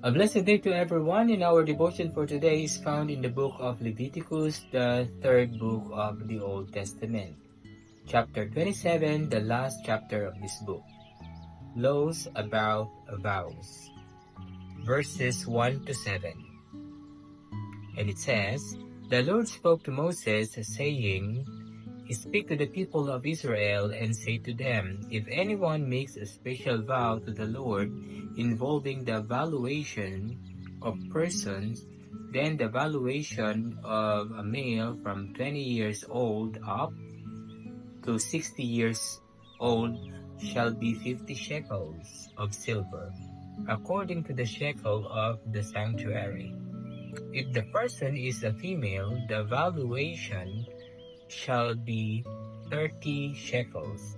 A blessed day to everyone, and our devotion for today is found in the book of Leviticus, the third book of the Old Testament. Chapter 27, the last chapter of this book. Laws about vows. Verses 1 to 7. And it says, The Lord spoke to Moses, saying, Speak to the people of Israel and say to them, If anyone makes a special vow to the Lord involving the valuation of persons, then the valuation of a male from 20 years old up to 60 years old shall be 50 shekels of silver, according to the shekel of the sanctuary. If the person is a female, the valuation shall be 30 shekels.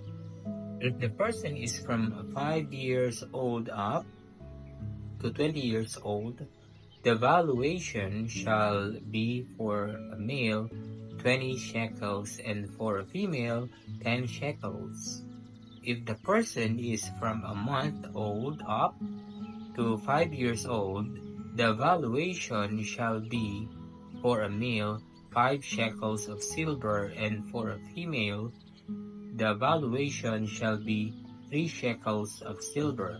If the person is from 5 years old up to 20 years old, the valuation shall be for a male 20 shekels and for a female 10 shekels. If the person is from a month old up to 5 years old, the valuation shall be for a male 5 shekels of silver, and for a female, the valuation shall be 3 shekels of silver.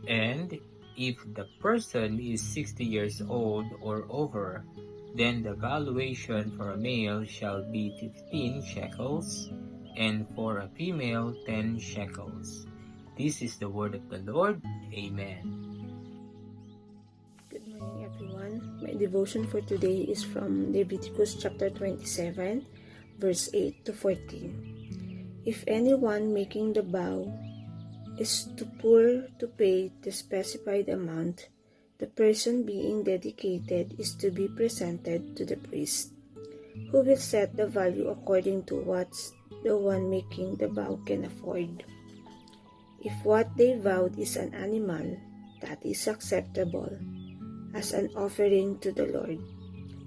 And if the person is 60 years old or over, then the valuation for a male shall be 15 shekels, and for a female 10 shekels. This is the word of the Lord. Amen. Good morning, everyone. My devotion for today is from Leviticus chapter 27, verse 8 to 14. If anyone making the vow is too poor to pay the specified amount, the person being dedicated is to be presented to the priest, who will set the value according to what the one making the vow can afford. If what they vowed is an animal, that is acceptable as an offering to the Lord,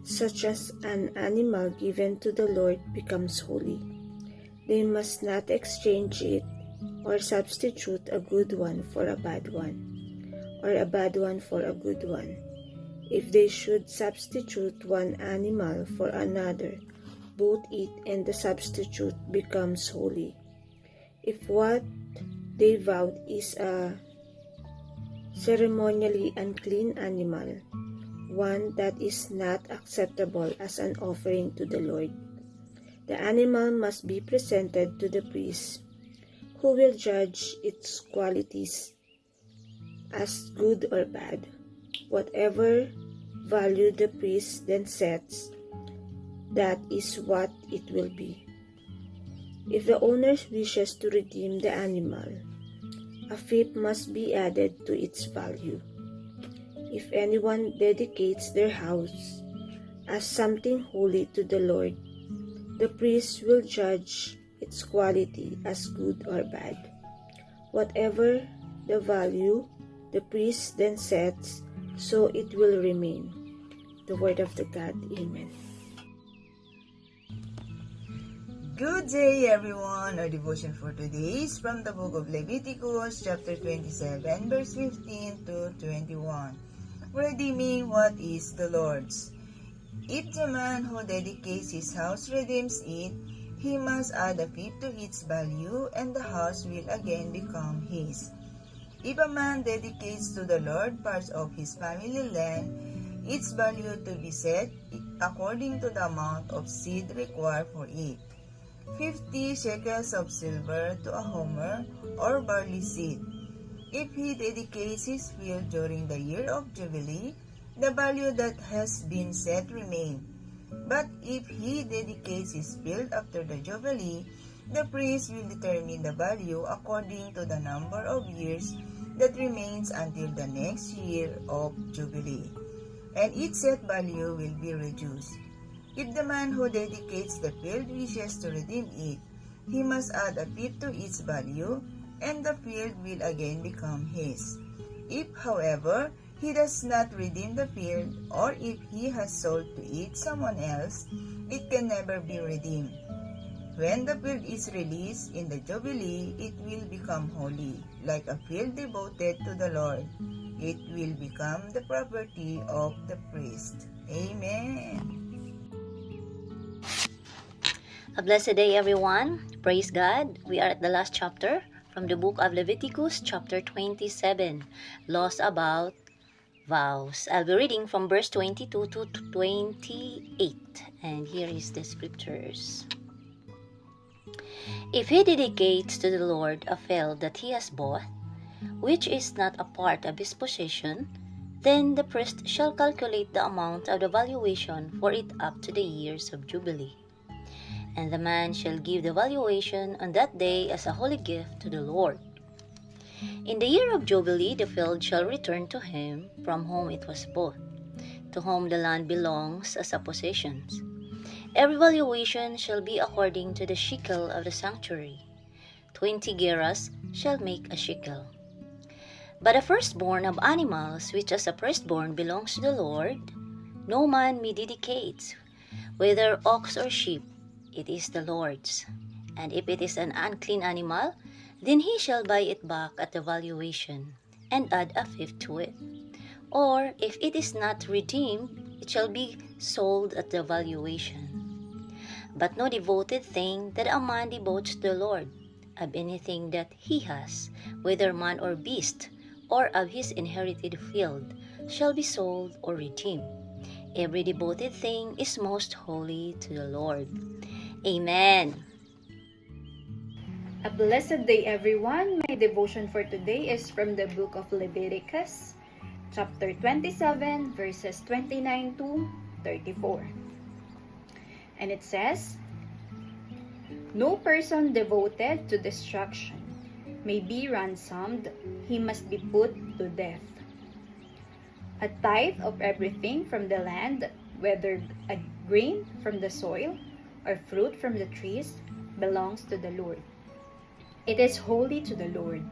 such as an animal given to the Lord becomes holy. They must not exchange it or substitute a good one for a bad one, or a bad one for a good one. If they should substitute one animal for another, both it and the substitute becomes holy. If what they vowed is a ceremonially unclean animal, one that is not acceptable as an offering to the Lord, the animal must be presented to the priest, who will judge its qualities as good or bad. Whatever value the priest then sets, that is what it will be. If the owner wishes to redeem the animal, a fifth must be added to its value. If anyone dedicates their house as something holy to the Lord, the priest will judge its quality as good or bad. Whatever the value the priest then sets, so it will remain. The word of the God. Amen. Good day, everyone. Our devotion for today is from the book of Leviticus, chapter 27, verse 15 to 21. Redeeming what is the Lord's. If the man who dedicates his house redeems it, he must add a fifth to its value, and the house will again become his. If a man dedicates to the Lord parts of his family land, its value to be set according to the amount of seed required for it. 50 shekels of silver to a homer or barley seed. If he dedicates his field during the year of Jubilee, the value that has been set remains. But if he dedicates his field after the Jubilee, the priest will determine the value according to the number of years that remains until the next year of Jubilee, and its set value will be reduced. If the man who dedicates the field wishes to redeem it, he must add a fifth to its value, and the field will again become his. If, however, he does not redeem the field, or if he has sold to it someone else, it can never be redeemed. When the field is released in the Jubilee, it will become holy, like a field devoted to the Lord. it will become the property of the priest. Amen. A blessed day, everyone. Praise God. We are at the last chapter from the book of Leviticus, chapter 27, laws about vows. I'll be reading from verse 22 to 28, and here is the scriptures. If he dedicates to the Lord a field that he has bought, which is not a part of his possession, then the priest shall calculate the amount of the valuation for it up to the years of Jubilee. And the man shall give the valuation on that day as a holy gift to the Lord. In the year of Jubilee, the field shall return to him from whom it was bought, to whom the land belongs as a possession. Every valuation shall be according to the shekel of the sanctuary. 20 gerahs shall make a shekel. But the firstborn of animals, which as a firstborn belongs to the Lord, no man may dedicate, whether ox or sheep, it is the Lord's. And if it is an unclean animal, then he shall buy it back at the valuation, and add a fifth to it. Or if it is not redeemed, it shall be sold at the valuation. But no devoted thing that a man devotes to the Lord, of anything that he has, whether man or beast, or of his inherited field, shall be sold or redeemed. Every devoted thing is most holy to the Lord. Amen. A blessed day, everyone. My devotion for today is from the book of Leviticus, chapter 27, verses 29 to 34. And it says, "No person devoted to destruction may be ransomed, he must be put to death. A tithe of everything from the land, whether a grain from the soil or fruit from the trees, belongs to the Lord. It is holy to the Lord.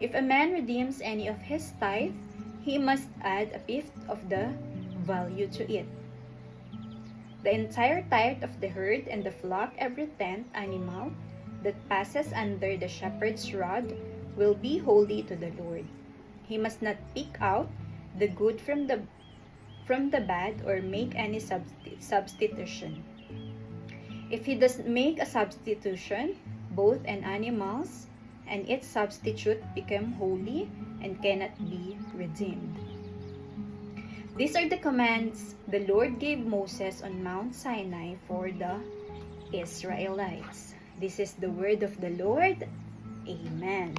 If a man redeems any of his tithe, he must add a fifth of the value to it. The entire tithe of the herd and the flock, every 10th animal that passes under the shepherd's rod, will be holy to the Lord. He must not pick out the good from the bad or make any substitution. If he does make a substitution, both an animal's and its substitute become holy and cannot be redeemed." These are the commands the Lord gave Moses on Mount Sinai for the Israelites. This is the word of the Lord. Amen.